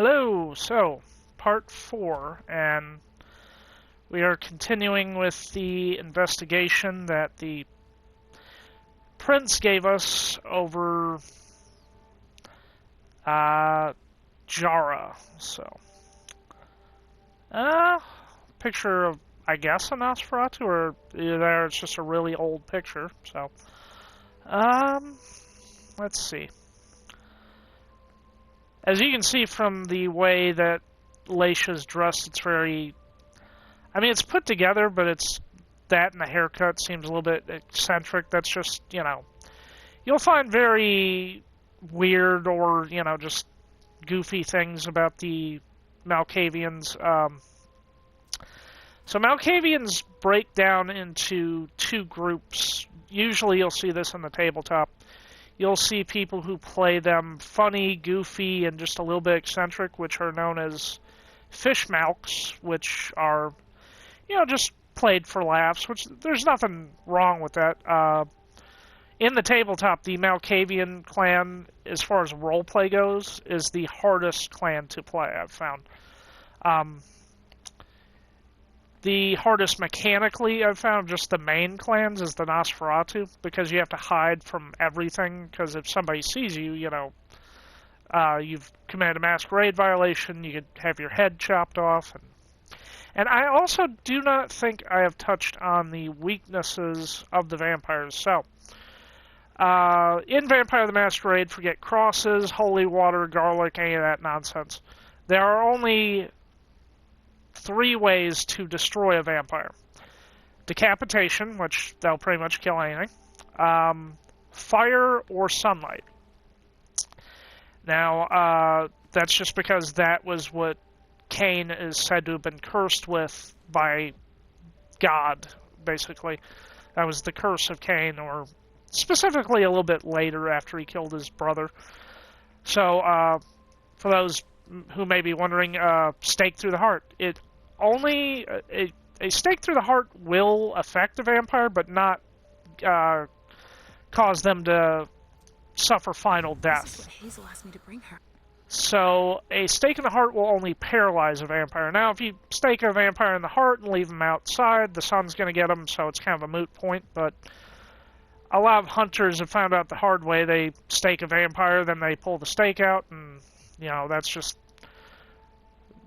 Hello, so part 4, and we are continuing with the investigation that the prince gave us over Jara. So, picture of, I guess, a Nosferatu, or either there it's just a really old picture. So, let's see. As you can see from the way that Laisha's dressed, it's very... I mean, it's put together, but it's... That and the haircut seems a little bit eccentric. That's just, you know... You'll find very weird or, you know, just goofy things about the Malkavians. So Malkavians break down into two groups. Usually you'll see this on the tabletop. You'll see people who play them funny, goofy, and just a little bit eccentric, which are known as fishmouks, which are, you know, just played for laughs, which there's nothing wrong with that. In the tabletop, the Malkavian clan, as far as roleplay goes, is the hardest clan to play, I've found. The hardest mechanically, I've found, just the main clans, is the Nosferatu, because you have to hide from everything, because if somebody sees you, you know, you've committed a masquerade violation, you could have your head chopped off. And I also do not think I have touched on the weaknesses of the vampires. So, in Vampire the Masquerade, forget crosses, holy water, garlic, any of that nonsense. There are only 3 ways to destroy a vampire. Decapitation, which that'll pretty much kill anything. Fire or sunlight. Now, that's just because that was what Cain is said to have been cursed with by God, basically. That was the curse of Cain, or specifically a little bit later after he killed his brother. So, for those who may be wondering, stake through the heart. Only a stake through the heart will affect a vampire, but not cause them to suffer final death. This is what Hazel asked me to bring her. So a stake in the heart will only paralyze a vampire. Now, if you stake a vampire in the heart and leave him outside, the sun's going to get him, so it's kind of a moot point. But a lot of hunters have found out the hard way. They stake a vampire, then they pull the stake out, and, you know, that's just...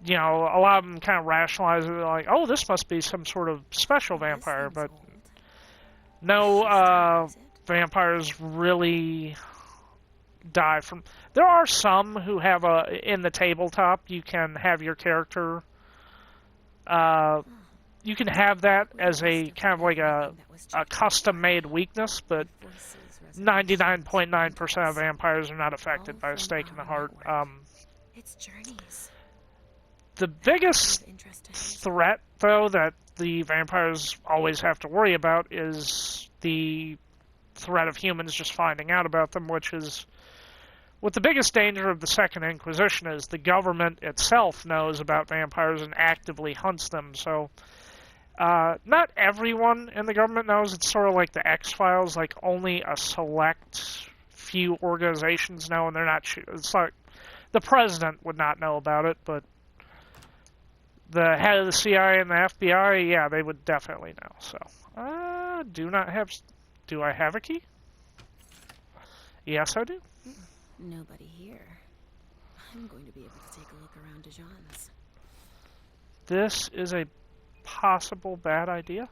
You know, a lot of them kind of rationalize it, like, oh, this must be some sort of special vampire, but no vampires really die from... There are some who have in the tabletop, you can have your character, you can have that as a kind of like a custom-made weakness, but 99.9% of vampires are not affected by a stake in the heart. It's journeys. The biggest threat, though, that the vampires always have to worry about is the threat of humans just finding out about them, which is what the biggest danger of the Second Inquisition is. The government itself knows about vampires and actively hunts them, so not everyone in the government knows. It's sort of like the X-Files, like only a select few organizations know, and they're not sure. It's like the president would not know about it, but the head of the CIA and the FBI, yeah, they would definitely know. So, do I have a key? Yes, I do. Nobody here. I'm going to be able to take a look around Dijon's. This is a possible bad idea.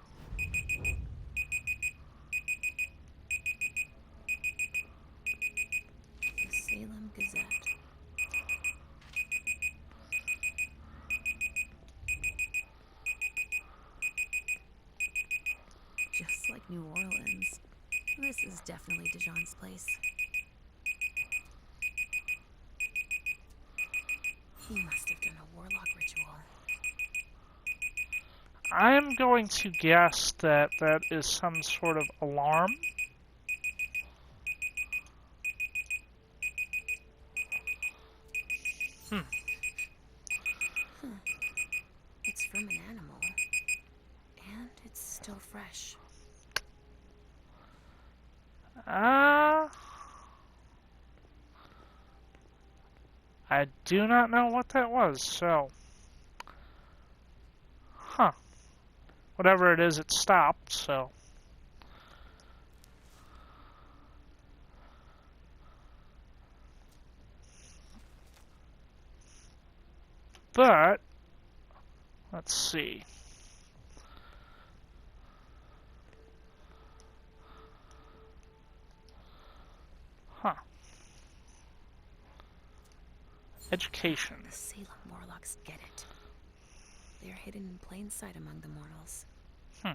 The Salem Gazette. Just like New Orleans. This is definitely Dijon's place. He must have done a warlock ritual. I'm going to guess that that is some sort of alarm. It's from an animal. And it's still fresh. I do not know what that was, so... Huh. Whatever it is, it stopped, so... But... Let's see. Huh. Education. The Salem Morlocks get it. They're hidden in plain sight among the mortals. Hmm.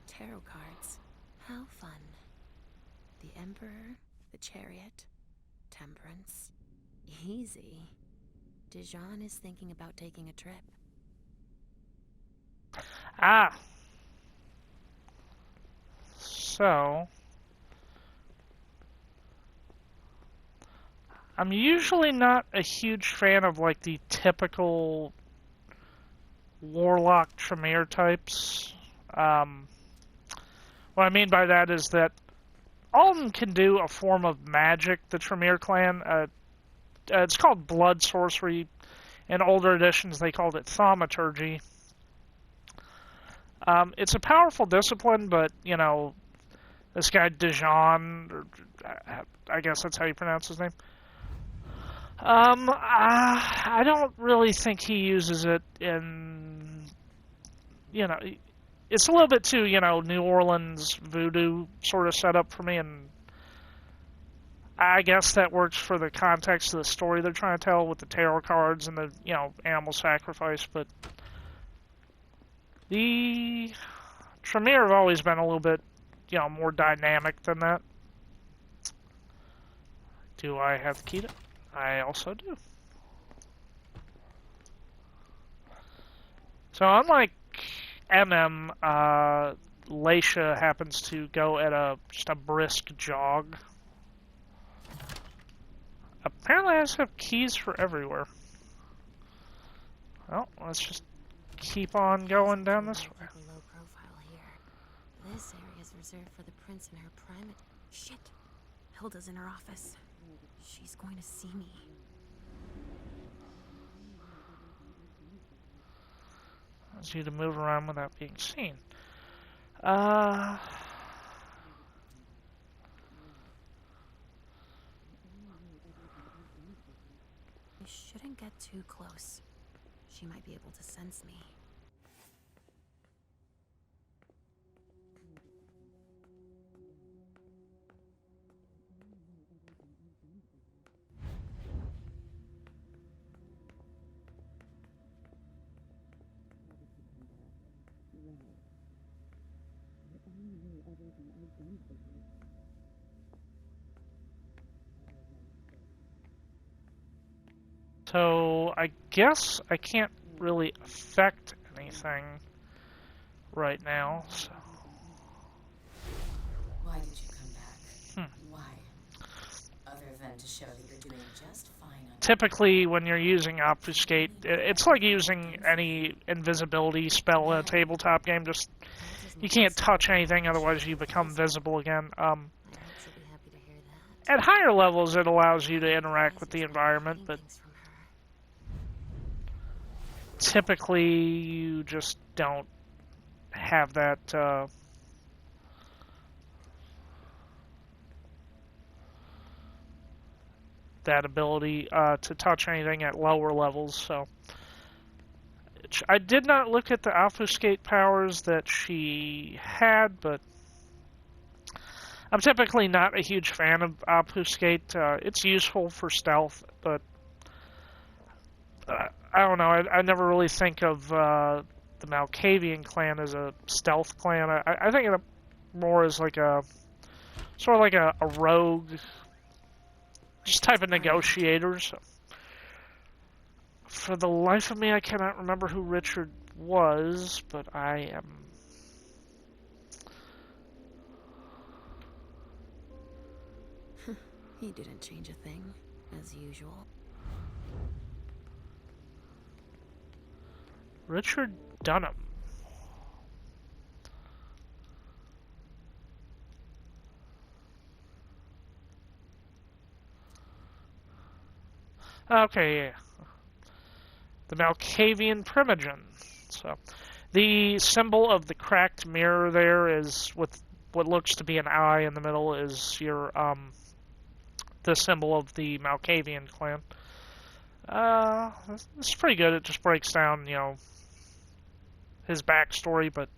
Tarot cards. How fun. The Emperor, the Chariot, Temperance. Easy. Dijon is thinking about taking a trip. Ah! So... I'm usually not a huge fan of, like, the typical Warlock Tremere types. What I mean by that is that all of them can do a form of magic, the Tremere clan. It's called blood sorcery. In older editions, they called it thaumaturgy. It's a powerful discipline, but, you know, this guy Dijon, or I guess that's how you pronounce his name. I don't really think he uses it in, you know, it's a little bit too, you know, New Orleans voodoo sort of setup for me, and I guess that works for the context of the story they're trying to tell with the tarot cards and the, you know, animal sacrifice, but the Tremere have always been a little bit, you know, more dynamic than that. Do I have the key to? I also do. So unlike MM, Laisha happens to go at just a brisk jog. Apparently I just have keys for everywhere. Well, let's just keep on going down this way. Low profile here. This area is reserved for the prince and her prime. Shit. Hilda's in her office. She's going to see me. Allows you to move around without being seen. I shouldn't get too close. She might be able to sense me. So I guess I can't really affect anything right now. So. Why did you come back? Why? Other than to show that you're doing just fine on Typically, when you're using Obfuscate, it's like using any invisibility spell in a tabletop game. Just you can't touch anything, otherwise you become visible again. I hope she'll be happy to hear that. At higher levels, it allows you to interact with the environment, but typically you just don't have that that ability to touch anything at lower levels. So I did not look at the obfuscate powers that she had, but I'm typically not a huge fan of obfuscate. It's useful for stealth, but I don't know. I never really think of the Malkavian clan as a stealth clan. I think of it more as like a sort of like a rogue, just type of negotiators. For the life of me, I cannot remember who Richard was, but I am. He didn't change a thing, as usual. Richard Dunham. Okay, yeah. The Malkavian Primogen. So, the symbol of the cracked mirror there is with what looks to be an eye in the middle is your the symbol of the Malkavian clan. This is pretty good. It just breaks down, you know, his backstory, but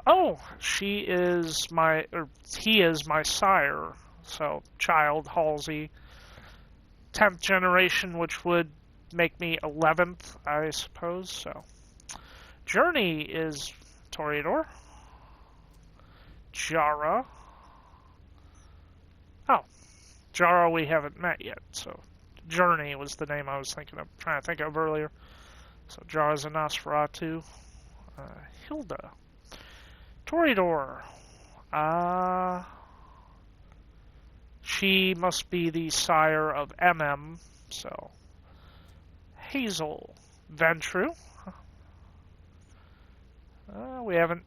oh, he is my sire. So, child Halsey, 10th generation, which would make me 11th, I suppose. So, Journey is Toreador. Jara. Oh, Jara we haven't met yet, so Journey was the name I was trying to think of earlier. So Jara's a Nosferatu. Hilda. Toreador. She must be the sire of MM, so Hazel. Ventru. We haven't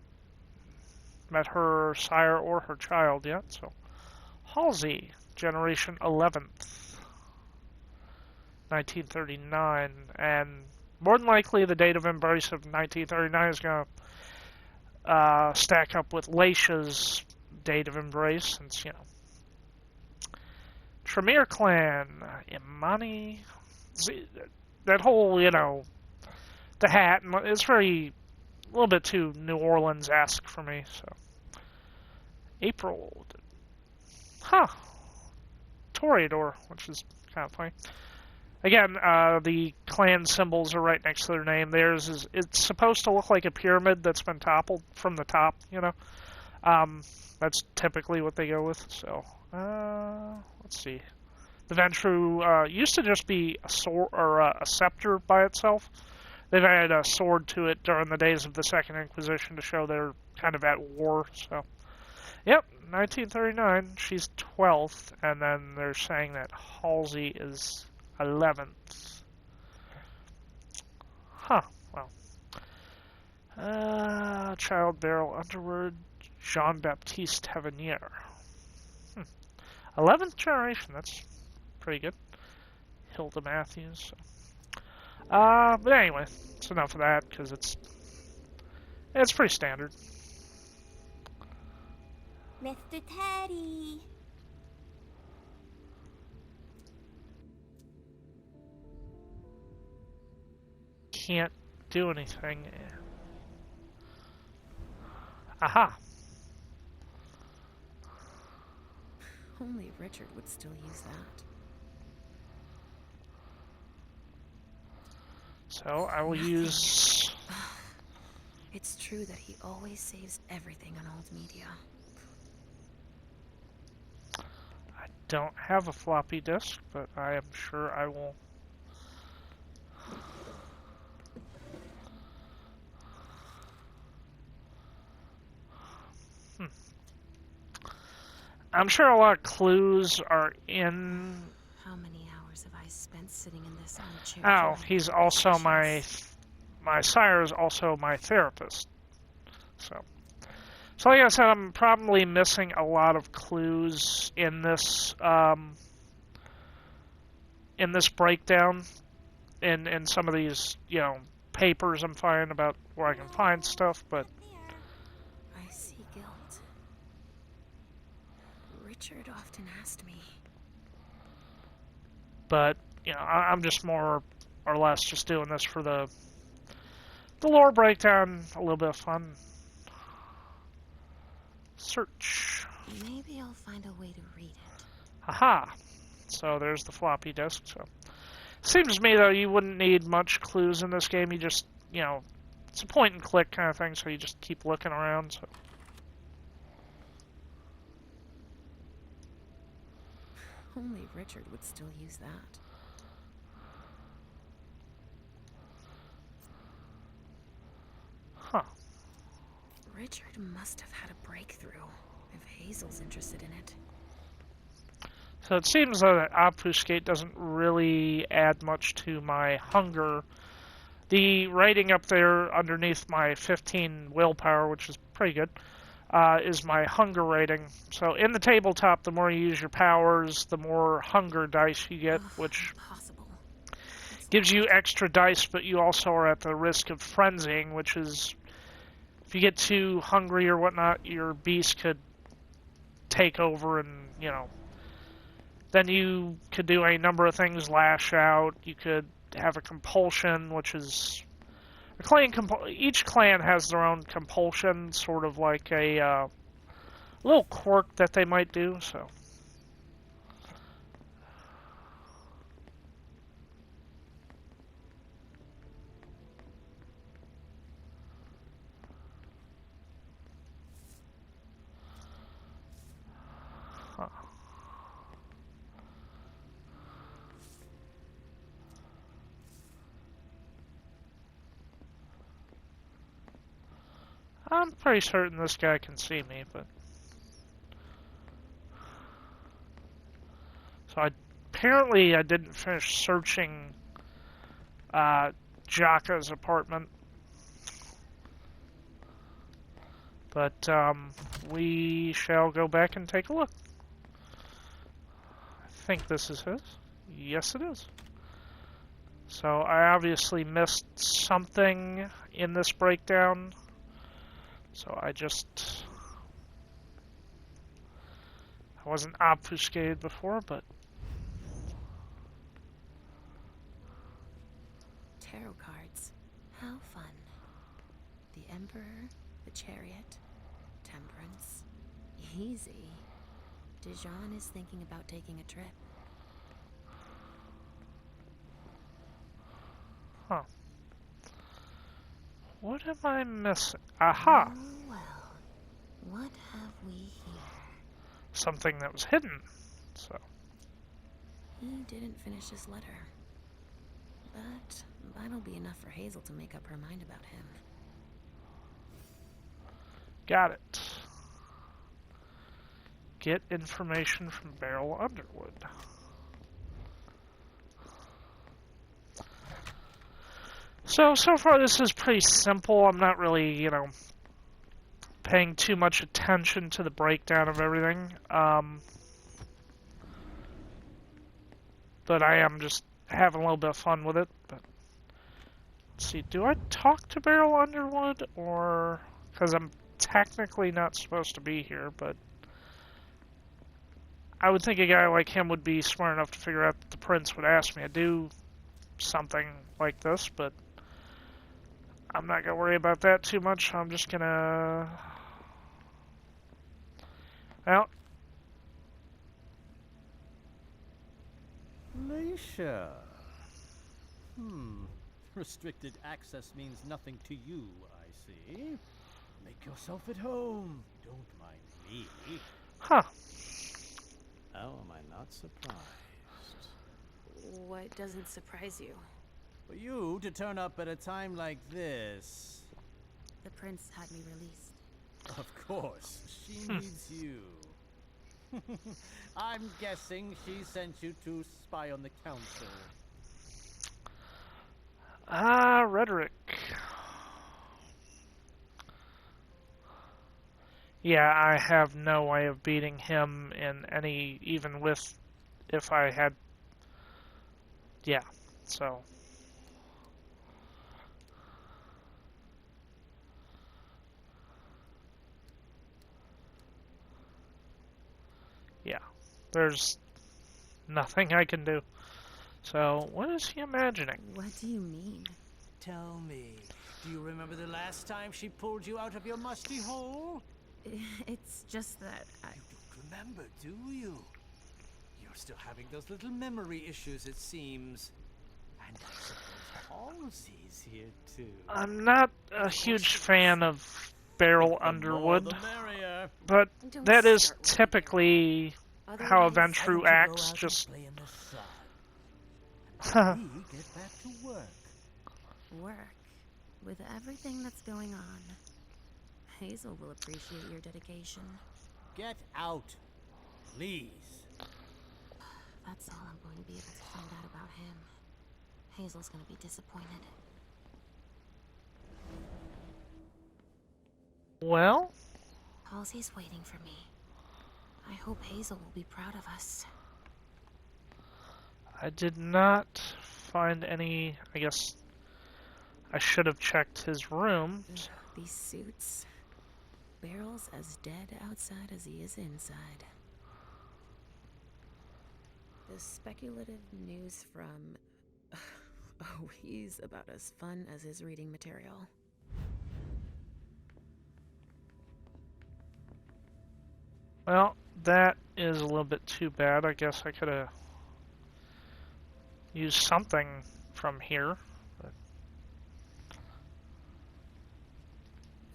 met her sire or her child yet, so Halsey, generation 11th, 1939, and more than likely the date of embrace of 1939 is going to stack up with Laisha's date of embrace, since, you know, Tremere clan, Imani, that whole, you know, the hat, it's very, a little bit too New Orleans-esque for me, so. April. Huh. Toreador, which is kind of funny. Again, the clan symbols are right next to their name. Theirs is, it's supposed to look like a pyramid that's been toppled from the top, you know. That's typically what they go with, so. Let's see. The Ventru used to just be a sword or a scepter by itself. They've added a sword to it during the days of the Second Inquisition to show they're kind of at war, so. Yep, 1939, she's 12th, and then they're saying that Halsey is 11th. Huh, well. Child Beryl Underwood, Jean-Baptiste Tavernier. 11th generation, that's pretty good. Hilda Matthews. But anyway, it's enough of that, because it's pretty standard. Mr. Teddy. Can't do anything. Aha. Only Richard would still use that. So I will use... It's true that he always saves everything on old media. I don't have a floppy disk, but I am sure I will. I'm sure a lot of clues are in. How many hours have I spent sitting in this armchair? Oh, he's also my sire is also my therapist. So like I said, I'm probably missing a lot of clues in this breakdown, in some of these, you know, papers I'm finding about where I can find stuff, but. I see guilt. Richard often asked me. But, you know, I'm just more or less just doing this for the lore breakdown, a little bit of fun. Search. Maybe I'll find a way to read it. Haha. So there's the floppy disk. So seems to me, though, you wouldn't need much clues in this game. You just, you know, it's a point and click kind of thing, so you just keep looking around. So. Only Richard would still use that. Huh. Richard must have had a breakthrough, if Hazel's interested in it. So it seems that obfuscate doesn't really add much to my hunger. The rating up there underneath my 15 willpower, which is pretty good, is my hunger rating. So in the tabletop, the more you use your powers, the more hunger dice you get, which gives you extra dice, but you also are at the risk of frenzying, which is, if you get too hungry or whatnot, your beast could take over and, you know, then you could do a number of things, lash out, you could have a compulsion, which is each clan has their own compulsion, sort of like a little quirk that they might do. So, huh. I'm pretty certain this guy can see me, but so apparently I didn't finish searching Jaka's apartment, but we shall go back and take a look. I think this is his. Yes, it is. So I obviously missed something in this breakdown. So I wasn't obfuscated before, but... Tarot cards. How fun. The Emperor, the Chariot, Temperance. Easy. Dijon is thinking about taking a trip. Huh. What am I missing? Aha! Oh, well. What have we here? Something that was hidden. So. He didn't finish his letter. But that'll be enough for Hazel to make up her mind about him. Got it. Get information from Beryl Underwood. So far this is pretty simple. I'm not really, you know, paying too much attention to the breakdown of everything. But I am just having a little bit of fun with it. But let's see, do I talk to Beryl Underwood, or... because I'm technically not supposed to be here, but I would think a guy like him would be smart enough to figure out that the prince would ask me to do something like this, but I'm not going to worry about that too much. I'm just going to... well... Leisha. Restricted access means nothing to you, I see. Make yourself at home. Don't mind me. Huh. How am I not surprised? What doesn't surprise you? For you to turn up at a time like this. The prince had me released. Of course, she needs you. I'm guessing she sent you to spy on the council. Rhetoric. Yeah, I have no way of beating him in any, even with, if I had, yeah, so. Yeah, there's nothing I can do. So, what is he imagining? What do you mean? Tell me, do you remember the last time she pulled you out of your musty hole? It's just that I... You don't remember, do you? You're still having those little memory issues, it seems. And I suppose Halsey's here, too. I'm not a huge fan of Beryl Underwood, The merrier. but Don't that is start with me. typically how a Otherwise, Ventru acts, just... Play in the sun. We get back to work. Work. With everything that's going on, Hazel will appreciate your dedication. Get out, please. That's all I'm going to be able to find out about him. Hazel's going to be disappointed. Well, Halsey's waiting for me. I hope Hazel will be proud of us. I did not find any. I guess I should have checked his room. Ugh, these suits. Barrel's as dead outside as he is inside. The speculative news from... Oh, he's about as fun as his reading material. Well, that is a little bit too bad. I guess I could have used something from here. But...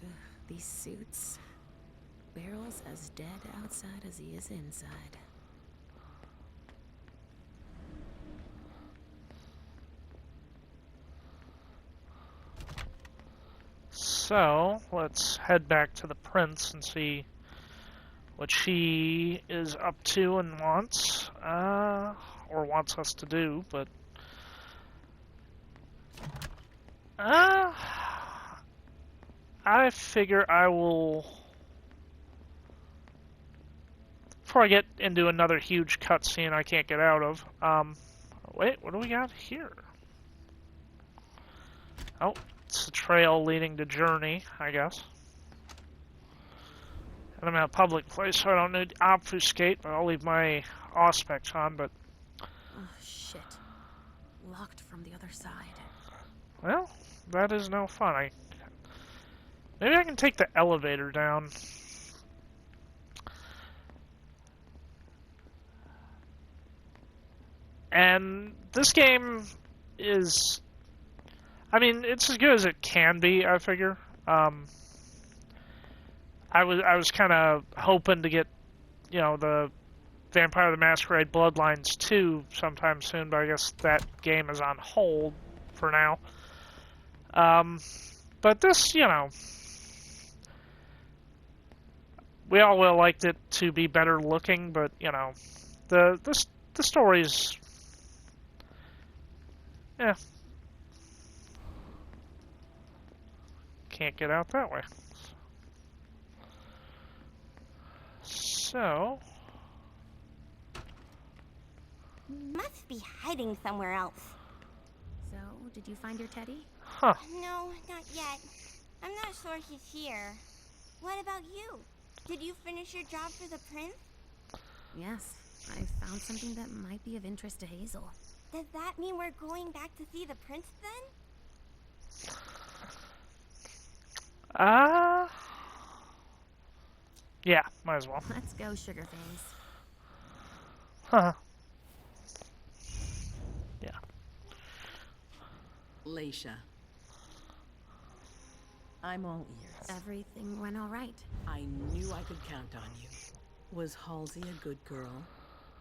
Ugh, these suits. Barrel's as dead outside as he is inside. So, let's head back to the prince and see what she is up to and wants, or wants us to do, but, I figure I will, before I get into another huge cutscene I can't get out of, wait, what do we got here? Oh, it's a trail leading to Journey, I guess. And I'm in a public place, so I don't need to obfuscate, but I'll leave my auspex on, but... Oh, shit. Locked from the other side. Well, that is no fun. Maybe I can take the elevator down. And this game is... I mean, it's as good as it can be, I figure. I was kind of hoping to get, you know, the Vampire the Masquerade Bloodlines 2 sometime soon, but I guess that game is on hold for now. But this, you know, we all would have liked it to be better looking, but, you know, the story's, yeah. Can't get out that way. So... Must be hiding somewhere else. So, did you find your teddy? Huh. No, not yet. I'm not sure he's here. What about you? Did you finish your job for the prince? Yes, I found something that might be of interest to Hazel. Does that mean we're going back to see the prince then? Yeah, might as well. Let's go, Sugarface. Huh. Yeah. Leisha. I'm all ears. Everything went all right. I knew I could count on you. Was Halsey a good girl?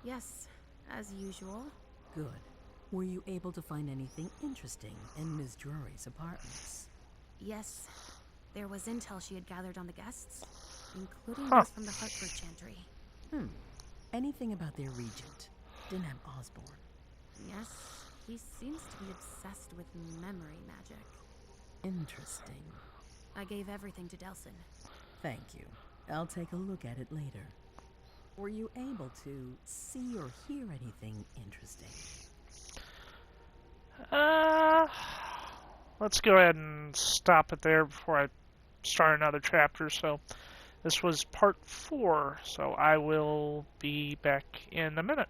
Yes, as usual. Good. Were you able to find anything interesting in Ms. Drury's apartments? Yes, there was intel she had gathered on the guests, including Huh. those from the Hartford Chantry. Anything about their regent, Denham Osborne? Yes, he seems to be obsessed with memory magic. Interesting. I gave everything to Delson. Thank you. I'll take a look at it later. Were you able to see or hear anything interesting? Let's go ahead and stop it there before I start another chapter. So this was part 4, so I will be back in a minute.